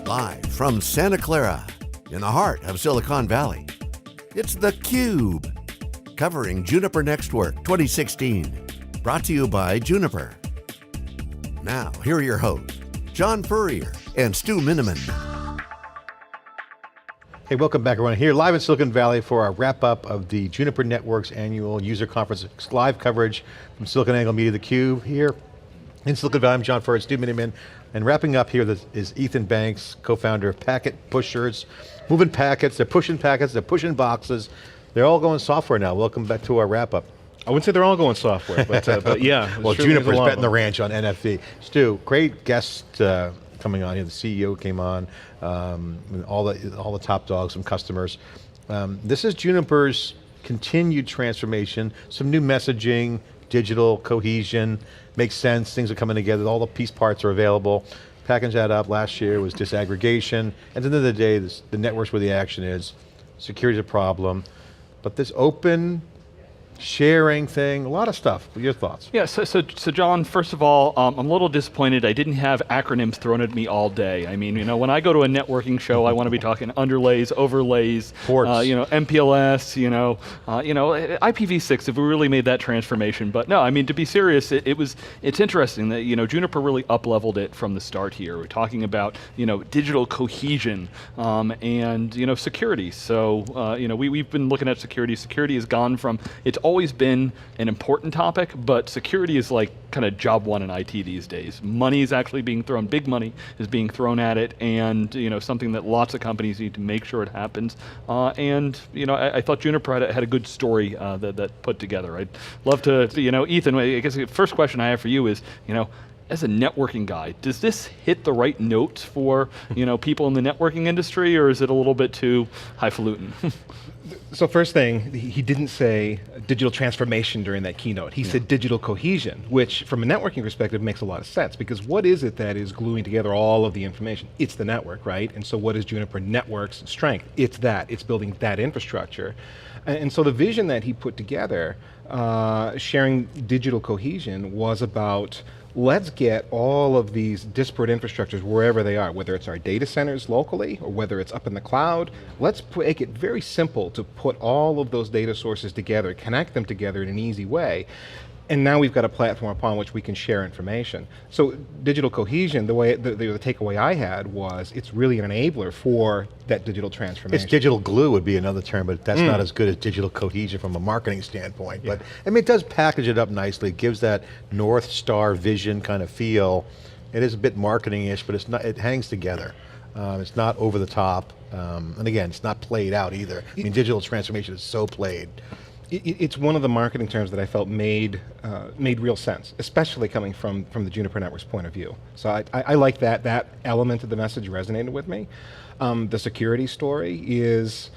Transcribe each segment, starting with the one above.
Live from Santa Clara, in the heart of Silicon Valley, it's theCUBE, covering Juniper Nextwork 2016. Brought to you by Juniper. Now, here are your hosts, John Furrier and Stu Miniman. Hey, welcome back everyone. Here live in Silicon Valley for our wrap up of the Juniper Networks annual user conference, live coverage from SiliconANGLE Media, theCUBE here in Silicon Valley. I'm John Furrier, Stu Miniman, and wrapping up here is Ethan Banks, co-founder of Packet Pushers. Moving packets, they're pushing boxes. They're all going software now. Welcome back to our wrap up. I wouldn't say they're all going software, but yeah. Well, Juniper's betting the ranch on NFV. Stu, great guest coming on here. The CEO came on, all the top dogs, some customers. This is Juniper's continued transformation, some new messaging, digital cohesion, makes sense, things are coming together, all the piece parts are available. Package that up, last year was disaggregation. At the end of the day, the network's where the action is. Security's a problem, but this open sharing thing, a lot of stuff. What are your thoughts? Yeah, so John, first of all, I'm a little disappointed I didn't have acronyms thrown at me all day. I mean, when I go to a networking show, I want to be talking underlays, overlays, ports, MPLS, IPv6, if we really made that transformation. But no, I mean, to be serious, it's interesting that, Juniper really up-leveled it from the start here. We're talking about, digital cohesion and, security. So, we've been looking at security. Security has gone from, it's always been an important topic, but security is like kind of job one in IT these days. Money is actually being thrown, big money is being thrown at it, and something that lots of companies need to make sure it happens. I thought Juniper had a good story that put together. I'd love to, Ethan, I guess the first question I have for you is, as a networking guy, does this hit the right notes for people in the networking industry, or is it a little bit too highfalutin? So first thing, he didn't say digital transformation during that keynote. He said digital cohesion, which from a networking perspective makes a lot of sense, because what is it that is gluing together all of the information? It's the network, right? And so what is Juniper Networks' strength? It's that, it's building that infrastructure. And so the vision that he put together, sharing digital cohesion, was about let's get all of these disparate infrastructures wherever they are, whether it's our data centers locally or whether it's up in the cloud. Let's make it very simple to put all of those data sources together, connect them together in an easy way. And now we've got a platform upon which we can share information. So digital cohesion, the takeaway I had was it's really an enabler for that digital transformation. It's digital glue would be another term, but that's not as good as digital cohesion from a marketing standpoint. Yeah. But I mean, it does package it up nicely. It gives that North Star vision kind of feel. It is a bit marketing-ish, but it's not. It hangs together. It's not over the top. And again, it's not played out either. I mean, digital transformation is so played. It's one of the marketing terms that I felt made real sense, especially coming from the Juniper Networks point of view. So I like that element of the message resonated with me. The security story is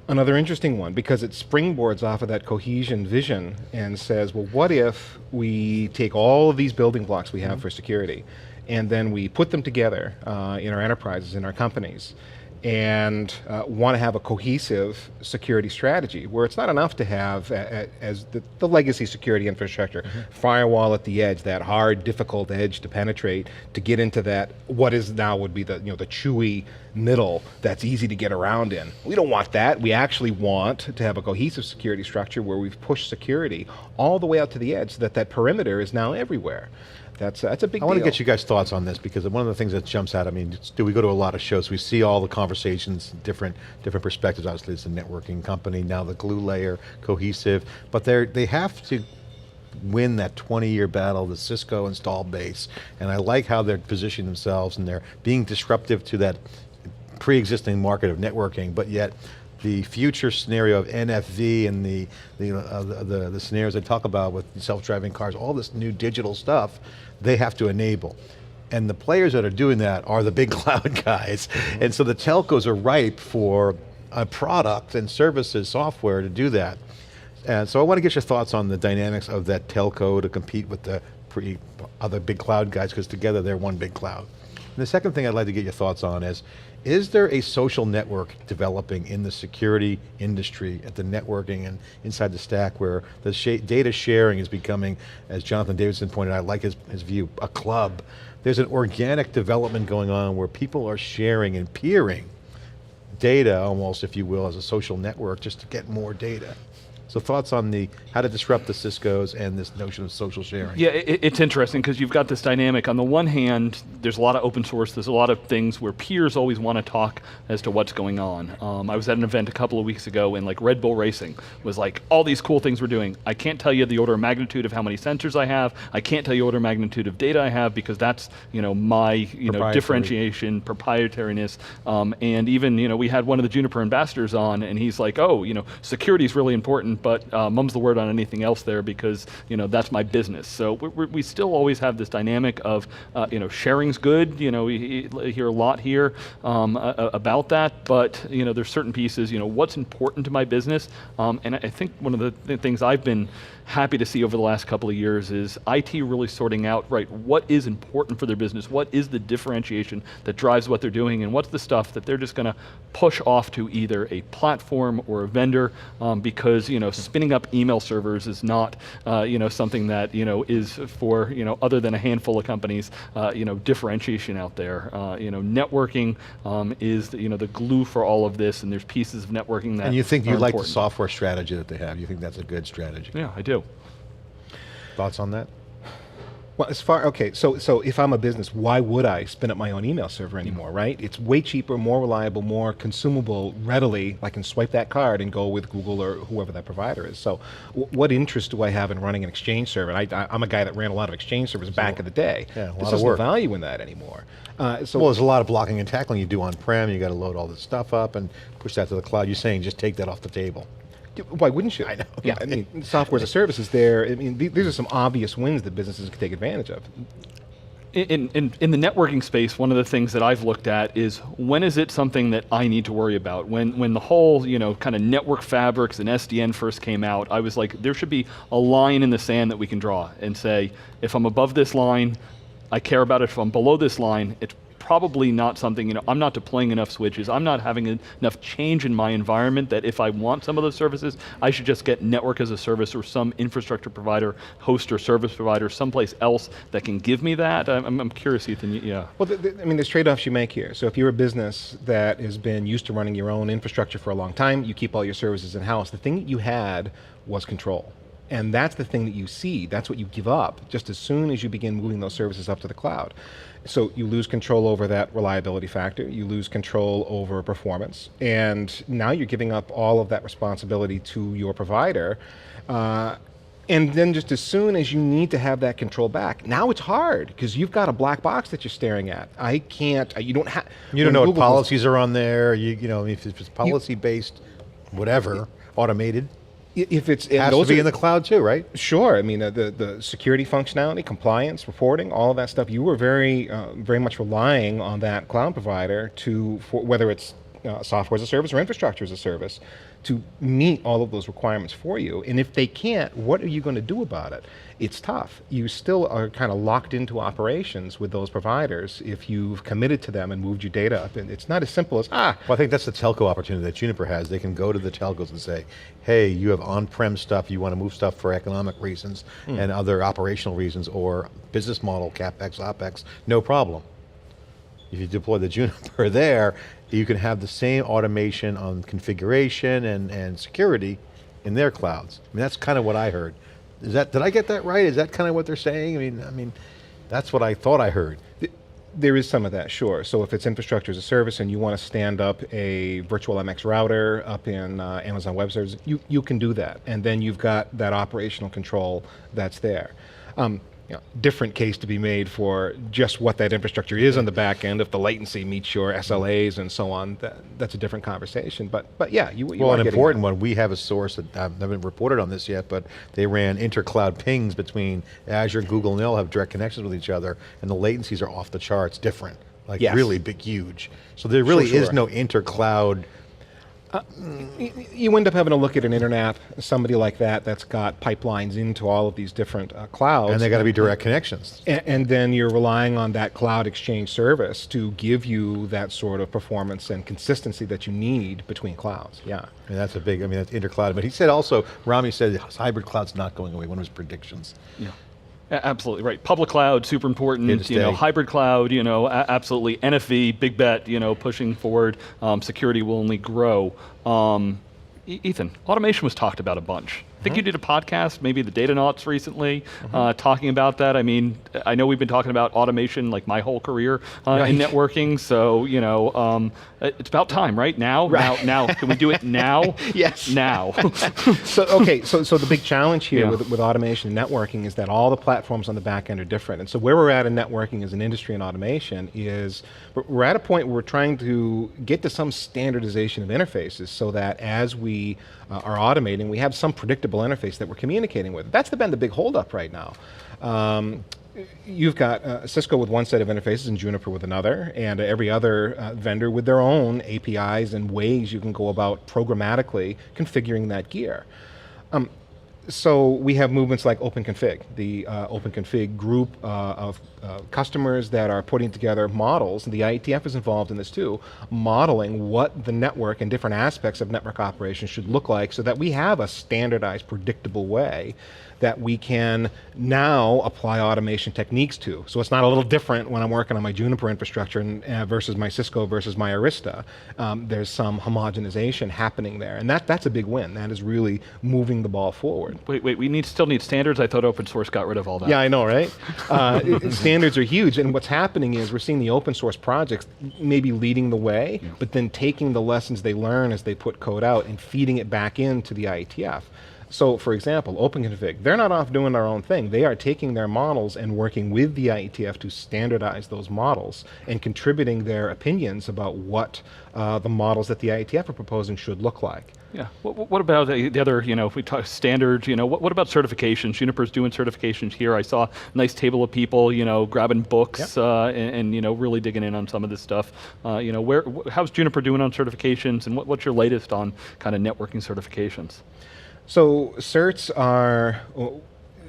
another interesting one because it springboards off of that cohesion vision and says, well, what if we take all of these building blocks we have for security and then we put them together in our enterprises, in our companies, and want to have a cohesive security strategy where it's not enough to have as the legacy security infrastructure, firewall at the edge, that hard, difficult edge to penetrate, to get into that, what is now would be the chewy middle that's easy to get around in. We don't want that. We actually want to have a cohesive security structure where we've pushed security all the way out to the edge so that perimeter is now everywhere. That's a big deal. I want to get you guys' thoughts on this because one of the things that jumps out, I mean, we go to a lot of shows, we see all the conversations, different perspectives. Obviously it's a networking company, now the glue layer, cohesive, but they have to win that 20-year battle, the Cisco install base, and I like how they're positioning themselves and they're being disruptive to that pre-existing market of networking, but yet the future scenario of NFV and the scenarios they talk about with self-driving cars, all this new digital stuff, they have to enable. And the players that are doing that are the big cloud guys. And so the telcos are ripe for a product and services, software to do that. And so I want to get your thoughts on the dynamics of that telco to compete with the other big cloud guys, because together they're one big cloud. And the second thing I'd like to get your thoughts on is there a social network developing in the security industry at the networking and inside the stack where the data sharing is becoming, as Jonathan Davidson pointed out, I like his view, a club there's an organic development going on where people are sharing and peering data almost, if you will, as a social network just to get more data. So thoughts on how to disrupt the Ciscos and this notion of social sharing? Yeah, it's interesting because you've got this dynamic. On the one hand, there's a lot of open source, there's a lot of things where peers always want to talk as to what's going on. I was at an event a couple of weeks ago and like Red Bull Racing was like, all these cool things we're doing. I can't tell you the order of magnitude of how many sensors I have. I can't tell you order of magnitude of data I have because that's my differentiation, proprietariness. And even we had one of the Juniper ambassadors on and he's like, oh, security is really important, but mum's the word on anything else there because that's my business. So we still always have this dynamic of sharing's good. We hear a lot here about that, but there's certain pieces. What's important to my business, and I think one of the things I've been happy to see over the last couple of years is IT really sorting out what is important for their business, what is the differentiation that drives what they're doing, and what's the stuff that they're just going to push off to either a platform or a vendor because spinning up email servers is not something that is for other than a handful of companies differentiation out there. Networking is the glue for all of this, and there's pieces of networking that and you think are you like the important. software strategy that they have? You think that's a good strategy? Yeah, I do. Thoughts on that? Well, so if I'm a business, why would I spin up my own email server anymore, right? It's way cheaper, more reliable, more consumable readily. I can swipe that card and go with Google or whoever that provider is. So what interest do I have in running an Exchange server? And I'm a guy that ran a lot of Exchange servers back in the day. Yeah, a lot There's of just no work. value in that anymore. Well, there's a lot of blocking and tackling you do on-prem. You got to load all this stuff up and push that to the cloud. You're saying just take that off the table. Why wouldn't you? I know. Yeah, I mean, software as a service is there. I mean, these are some obvious wins that businesses can take advantage of. In the networking space, one of the things that I've looked at is when is it something that I need to worry about? When the whole kind of network fabrics and SDN first came out, I was like, there should be a line in the sand that we can draw and say, if I'm above this line, I care about it. If I'm below this line, it's probably not something, I'm not deploying enough switches, I'm not having enough change in my environment that if I want some of those services, I should just get network as a service or some infrastructure provider, host or service provider, someplace else that can give me that. I'm curious, Ethan, yeah. Well, I mean, there's trade-offs you make here. So if you're a business that has been used to running your own infrastructure for a long time, you keep all your services in-house, the thing that you had was control. And that's the thing that you see, that's what you give up just as soon as you begin moving those services up to the cloud. So you lose control over that reliability factor, you lose control over performance, and now you're giving up all of that responsibility to your provider. And then just as soon as you need to have that control back, now it's hard because you've got a black box that you're staring at. I can't, you don't have... You don't know what policies are on there, if it's policy-based, whatever, automated. If it's It has to be in the cloud too, right? Sure. I mean, the security functionality, compliance, reporting, all of that stuff. You were very much relying on that cloud provider for whether it's software as a service or infrastructure as a service, to meet all of those requirements for you. And if they can't, what are you going to do about it? It's tough. You still are kind of locked into operations with those providers if you've committed to them and moved your data up. And it's not as simple as, Well, I think that's the telco opportunity that Juniper has. They can go to the telcos and say, hey, you have on-prem stuff, you want to move stuff for economic reasons and other operational reasons or business model, CapEx, OpEx, no problem. If you deploy the Juniper there, you can have the same automation on configuration and security in their clouds. I mean, that's kind of what I heard. Did I get that right? Is that kind of what they're saying? I mean, that's what I thought I heard. There is some of that, sure. So if it's infrastructure as a service and you want to stand up a virtual MX router up in Amazon Web Services, you can do that. And then you've got that operational control that's there. Different case to be made for just what that infrastructure is on the back end. If the latency meets your SLAs and so on, that's a different conversation. But yeah, you well, are an getting important one. We have a source that I haven't reported on this yet, but they ran inter-cloud pings between Azure, Google, and they'll have direct connections with each other, and the latencies are off the charts, different, like really big, huge. So there really is no inter-cloud. You end up having to look at an internet, somebody like that's got pipelines into all of these different clouds. And they got to be direct connections. And then you're relying on that cloud exchange service to give you that sort of performance and consistency that you need between clouds, yeah. And that's a big, that's inter-cloud. But he said also, Rami said hybrid cloud's not going away, one of his predictions. Yeah. Absolutely right. Public cloud, super important. Here to You know, stay. hybrid cloud. You know, absolutely. NFV, big bet. You know, pushing forward. Security will only grow. Ethan, automation was talked about a bunch. I think you did a podcast, maybe the Datanauts recently, talking about that. I mean, I know we've been talking about automation like my whole career in networking. So you know, it's about time, right? Now, now. Can we do it now? Yes. Now. So the big challenge here Yeah. with automation and networking is that all the platforms on the back end are different. And so where we're at in networking as an industry and automation is we're at a point where we're trying to get to some standardization of interfaces so that as we are automating, we have some predictable interface that we're communicating with. That's been the big holdup right now. You've got Cisco with one set of interfaces and Juniper with another, and every other vendor with their own APIs and ways you can go about programmatically configuring that gear. So we have movements like OpenConfig, the OpenConfig group of customers that are putting together models, and the IETF is involved in this too, modeling what the network and different aspects of network operations should look like so that we have a standardized, predictable way that we can now apply automation techniques to. So it's not a little different when I'm working on my Juniper infrastructure versus my Cisco versus my Arista. There's some homogenization happening there, and that's a big win. That is really moving the ball forward. Wait, we still need standards? I thought open source got rid of all that. Yeah, I know, right? Standards are huge, and what's happening is we're seeing the open source projects maybe leading the way, but then taking the lessons they learn as they put code out and feeding it back into the IETF. So, for example, OpenConfig, they're not off doing their own thing. They are taking their models and working with the IETF to standardize those models and contributing their opinions about what the models that the IETF are proposing should look like. Yeah. What about the other, you know, if we talk standards, you know, what about certifications? Juniper's doing certifications here. I saw a nice table of people, you know, grabbing books and, you know, really digging in on some of this stuff. You know, how's Juniper doing on certifications, and what's your latest on kind of networking certifications? So certs are,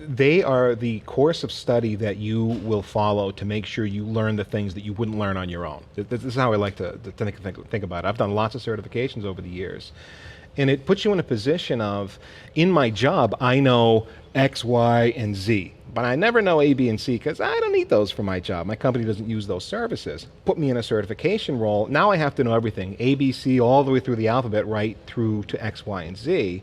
they are the course of study that you will follow to make sure you learn the things that you wouldn't learn on your own. This is how I like to think about it. I've done lots of certifications over the years. And it puts you in a position of, in my job, I know X, Y, and Z. But I never know A, B, and C because I don't need those for my job. My company doesn't use those services. Put me in a certification role. Now I have to know everything, A, B, C, all the way through the alphabet, right through to X, Y, and Z.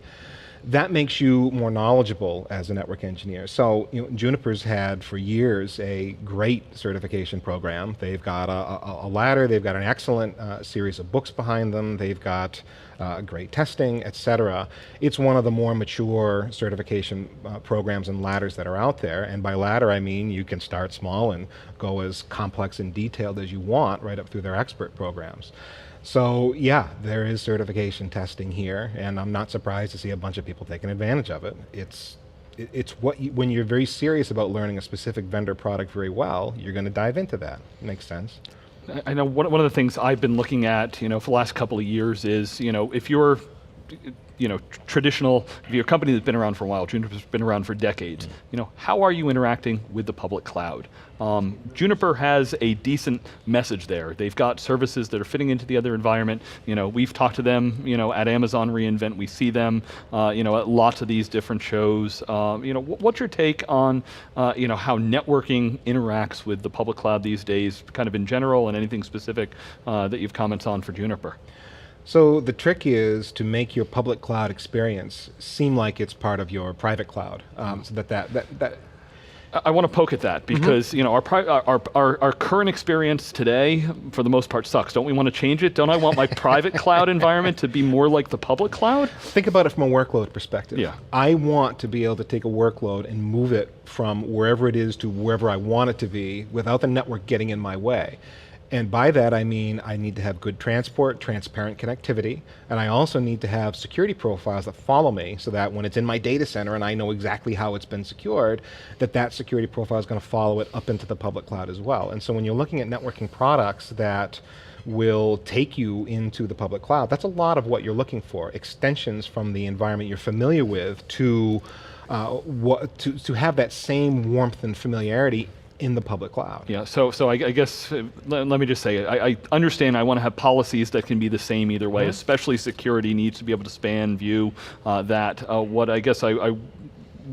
That makes you more knowledgeable as a network engineer. So, you know, Juniper's had for years a great certification program. They've got a ladder, they've got an excellent series of books behind them, they've got great testing, etc. It's one of the more mature certification programs and ladders that are out there. And by ladder, I mean you can start small and go as complex and detailed as you want right up through their expert programs. So yeah, there is certification testing here, and I'm not surprised to see a bunch of people taking advantage of it. It's when you're very serious about learning a specific vendor product very well, you're going to dive into that. Makes sense. I know one of the things I've been looking at, you know, for the last couple of years is, you know, if you're, you know, traditional, if you're a company that's been around for a while, Juniper's been around for decades, you know, how are you interacting with the public cloud? Juniper has a decent message there. They've got services that are fitting into the other environment. You know, we've talked to them, you know, at Amazon reInvent. We see them, you know, at lots of these different shows. You know, what's your take on, you know, how networking interacts with the public cloud these days, kind of in general, and anything specific that you've commented on for Juniper? So the trick is to make your public cloud experience seem like it's part of your private cloud, so that I want to poke at that because you know our current experience today, for the most part, sucks. Don't we want to change it? Don't I want my private cloud environment to be more like the public cloud? Think about it from a workload perspective. Yeah. I want to be able to take a workload and move it from wherever it is to wherever I want it to be without the network getting in my way. And by that I mean I need to have good transport, transparent connectivity, and I also need to have security profiles that follow me so that when it's in my data center and I know exactly how it's been secured, that security profile is going to follow it up into the public cloud as well. And so when you're looking at networking products that will take you into the public cloud, that's a lot of what you're looking for, extensions from the environment you're familiar with to have that same warmth and familiarity in the public cloud. Yeah, so I guess, let me just say, I understand I want to have policies that can be the same either way, especially security needs to be able to span, view that. What I guess I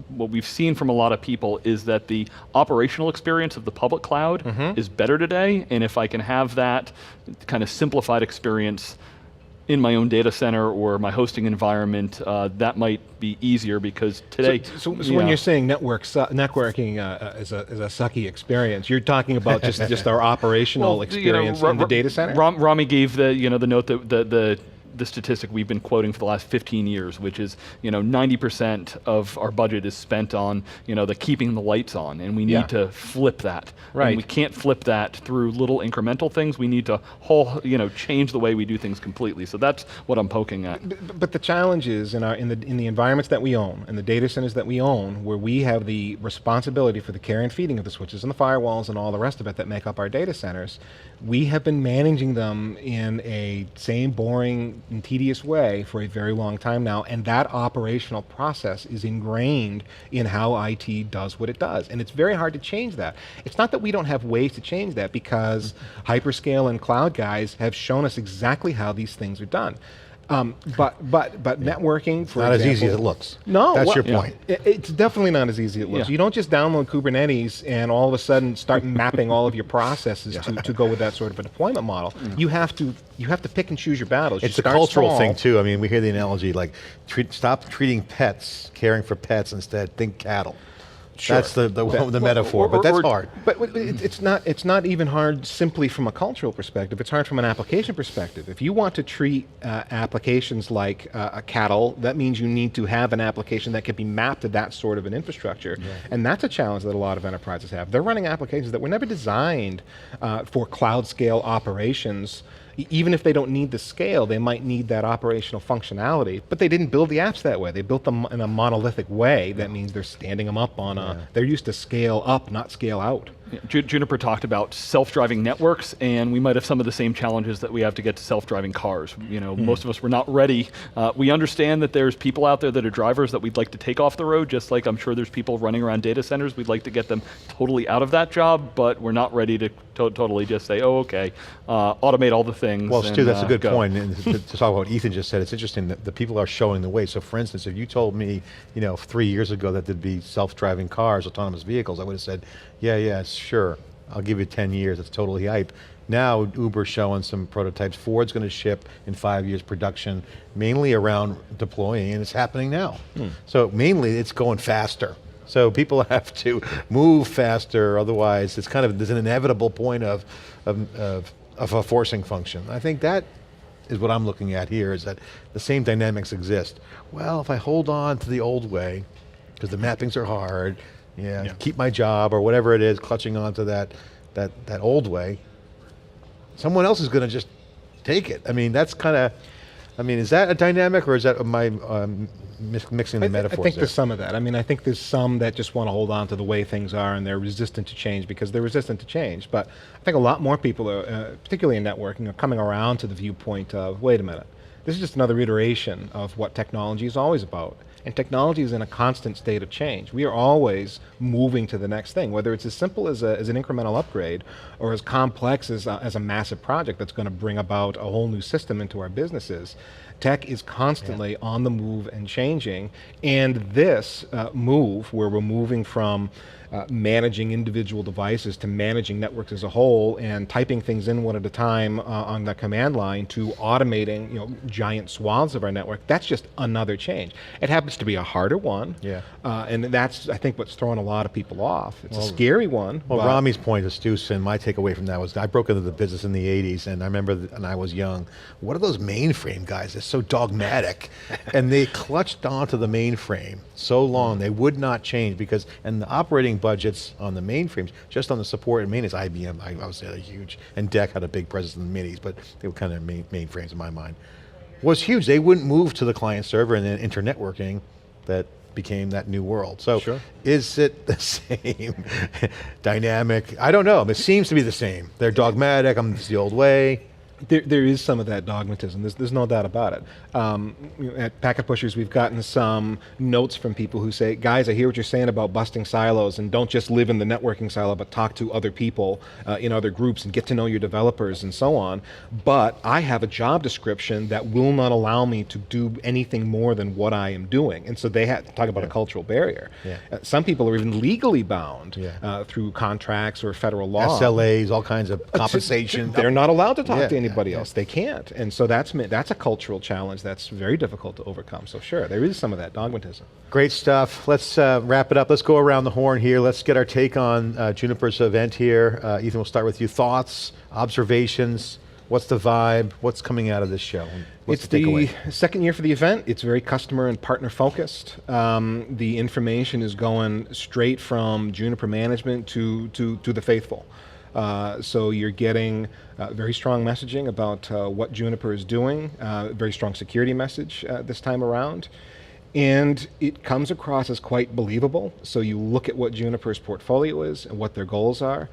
what we've seen from a lot of people is that the operational experience of the public cloud is better today, and if I can have that kind of simplified experience in my own data center or my hosting environment, that might be easier because today. So when you're saying networking is a sucky experience, you're talking about just our operational experience in the data center? Rami gave the note that the statistic we've been quoting for the last 15 years, which is 90% of our budget is spent on the keeping the lights on, and we need to flip that. Right. And we can't flip that through little incremental things. We need to change the way we do things completely. So that's what I'm poking at. But the challenge is in the environments that we own, and the data centers that we own, where we have the responsibility for the care and feeding of the switches and the firewalls and all the rest of it that make up our data centers, we have been managing them in a same boring and tedious way for a very long time now, and that operational process is ingrained in how IT does what it does, and it's very hard to change that. It's not that we don't have ways to change that, because hyperscale and cloud guys have shown us exactly how these things are done. But networking, for Not example, as easy as it looks. No, That's well, your point. It's definitely not as easy as it looks. Yeah. You don't just download Kubernetes and all of a sudden start mapping all of your processes to go with that sort of a deployment model. You have to pick and choose your battles. It's You a start cultural small. thing too. I mean, we hear the analogy like, stop treating pets, caring for pets, instead think cattle. Sure. That's the metaphor, but that's hard. But it's not even hard simply from a cultural perspective. It's hard from an application perspective. If you want to treat applications like a cattle, that means you need to have an application that can be mapped to that sort of an infrastructure. And that's a challenge that a lot of enterprises have. They're running applications that were never designed for cloud scale operations. Even if they don't need the scale, they might need that operational functionality, but they didn't build the apps that way. They built them in a monolithic way. That means they're standing them up on they're used to scale up, not scale out. Juniper talked about self-driving networks, and we might have some of the same challenges that we have to get to self-driving cars. Most of us were not ready. We understand that there's people out there that are drivers that we'd like to take off the road, just like I'm sure there's people running around data centers. We'd like to get them totally out of that job, but we're not ready to totally just say, oh, okay, automate all the things. Well, Stu, that's a good go. point. And to talk about what Ethan just said, it's interesting that the people are showing the way. So for instance, if you told me, 3 years ago that there'd be self-driving cars, autonomous vehicles, I would have said, yeah, sure, I'll give you 10 years, it's totally hype. Now Uber's showing some prototypes. Ford's going to ship in 5 years production, mainly around deploying, and it's happening now. So mainly it's going faster. So people have to move faster, otherwise it's there's an inevitable point of a forcing function. I think that is what I'm looking at here, is that the same dynamics exist. Well, if I hold on to the old way, because the mappings are hard, keep my job or whatever it is, clutching onto that old way, someone else is going to just take it. I mean, that's is that a dynamic, or is that my mixing the metaphors I think there? there's some of that. I think there's some that just want to hold on to the way things are, and they're resistant to change because they're resistant to change. But I think a lot more people, are, particularly in networking, are coming around to the viewpoint of, wait a minute, this is just another iteration of what technology is always about. And technology is in a constant state of change. We are always moving to the next thing, whether it's as simple as an incremental upgrade or as complex as a massive project that's going to bring about a whole new system into our businesses. Tech is constantly on the move and changing, and this move, where we're moving from managing individual devices to managing networks as a whole and typing things in one at a time on the command line to automating giant swaths of our network, that's just another change. It happens to be a harder one, and that's, I think, what's throwing a lot of people off. It's a scary one. Well, Rami's point is, Stu, and my takeaway from that was, I broke into the business in the 80s, and I remember, and I was young, what are those mainframe guys? They're so dogmatic. And they clutched onto the mainframe so long, they would not change, and the operating budgets on the mainframes, just on the support and maintenance, IBM, I would say they're huge, and DEC had a big presence in the minis, but they were kind of mainframes in my mind, was huge. They wouldn't move to the client server and then internetworking that became that new world. So is it the same dynamic? I don't know. It seems to be the same. They're dogmatic, it's the old way. There is some of that dogmatism. There's no doubt about it. At Packet Pushers, we've gotten some notes from people who say, guys, I hear what you're saying about busting silos, and don't just live in the networking silo, but talk to other people in other groups and get to know your developers and so on. But I have a job description that will not allow me to do anything more than what I am doing. And so they have to talk about a cultural barrier. Yeah. Some people are even legally bound through contracts or federal law. SLAs, all kinds of compensation. They're not allowed to talk Yeah, to anybody yeah, else. They can't. And so that's a cultural challenge that's very difficult to overcome. So sure, there is some of that dogmatism. Great stuff. Let's wrap it up. Let's go around the horn here. Let's get our take on Juniper's event here. Ethan, we'll start with you. Thoughts, observations, what's the vibe, what's coming out of this show? What's It's the takeaway? the second year for the event. It's very customer and partner focused. The information is going straight from Juniper management to the faithful. So you're getting very strong messaging about what Juniper is doing, very strong security message this time around. And it comes across as quite believable. So you look at what Juniper's portfolio is and what their goals are,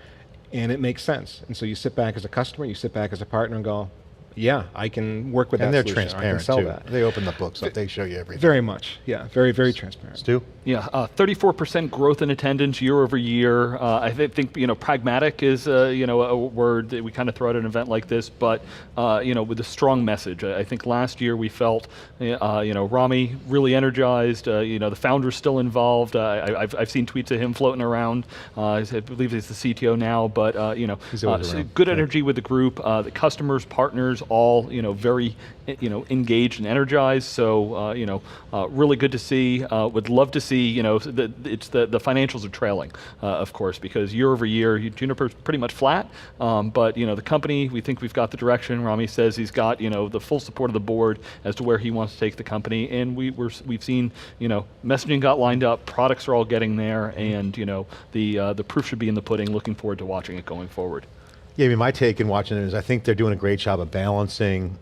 and it makes sense. And so you sit back as a customer, you sit back as a partner and go, yeah, I can work with that And they're solution, or I can transparent sell too. that. They open the books up, they show you everything. Very much, yeah, very, very transparent. Stu? Yeah, 34% growth in attendance year over year. I think pragmatic is a word that we kind of throw at an event like this, but with a strong message. I think last year we felt Rami really energized. The founder's still involved. I've seen tweets of him floating around. I believe he's the CTO now, but He's always around. good energy with the group. The customers, partners, all very engaged and energized. So really good to see. Would love to see the financials are trailing, of course, because year over year Juniper's pretty much flat. But the company, we think we've got the direction. Rami says he's got the full support of the board as to where he wants to take the company, and we've seen messaging got lined up, products are all getting there, and the proof should be in the pudding. Looking forward to watching it going forward. Yeah, I mean, my take in watching it is I think they're doing a great job of balancing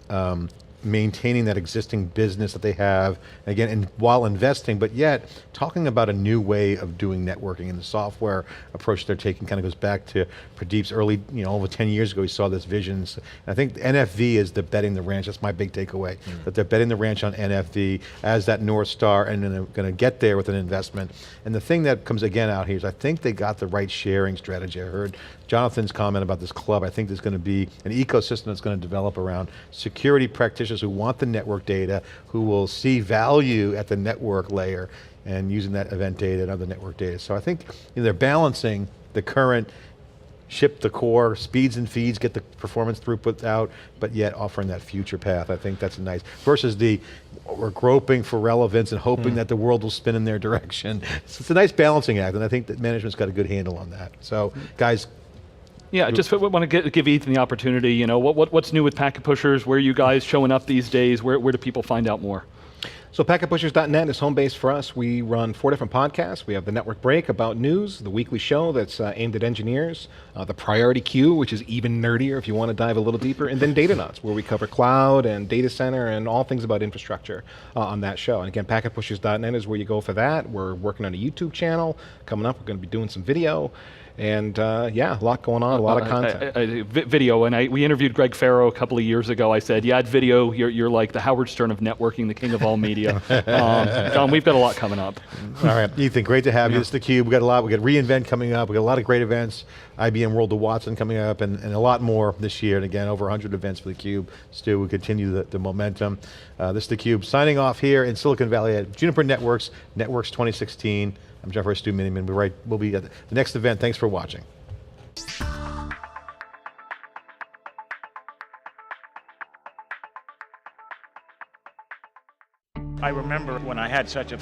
maintaining that existing business that they have, again, and while investing, but yet talking about a new way of doing networking, and the software approach they're taking kind of goes back to Pradeep's early, over 10 years ago, he saw this vision. And I think NFV is the betting the ranch. That's my big takeaway, that they're betting the ranch on NFV as that North Star, and then they're going to get there with an investment. And the thing that comes again out here is I think they got the right sharing strategy. I heard Jonathan's comment about this club. I think there's going to be an ecosystem that's going to develop around security practitioners who want the network data, who will see value at the network layer and using that event data and other network data. So I think they're balancing the current ship the core, speeds and feeds, get the performance throughput out, but yet offering that future path. I think that's nice. Versus we're groping for relevance and hoping that the world will spin in their direction. So it's a nice balancing act, and I think that management's got a good handle on that. So guys, yeah, just want to give Ethan the opportunity. What's new with Packet Pushers? Where are you guys showing up these days? Where do people find out more? So packetpushers.net is home base for us. We run 4 different podcasts. We have the Network Break about news, the weekly show that's aimed at engineers, the Priority Queue, which is even nerdier if you want to dive a little deeper, and then Data Nuts, where we cover cloud and data center and all things about infrastructure on that show. And again, packetpushers.net is where you go for that. We're working on a YouTube channel coming up. We're going to be doing some video. And yeah, a lot going on, a lot of content. Video, and we interviewed Greg Farrow a couple of years ago. I said, yeah, at video, you're like the Howard Stern of networking, the king of all media. John, we've got a lot coming up. All right, Ethan, great to have you. It's theCUBE. We got a lot. We got reInvent coming up. We got a lot of great events. IBM World of Watson coming up, and a lot more this year. And again, over 100 events for theCUBE. Stu, we continue the momentum. This is theCUBE signing off here in Silicon Valley at Juniper Networks 2016. I'm Jeffrey Stu Miniman. We'll be at the next event. Thanks for watching. I remember when I had such a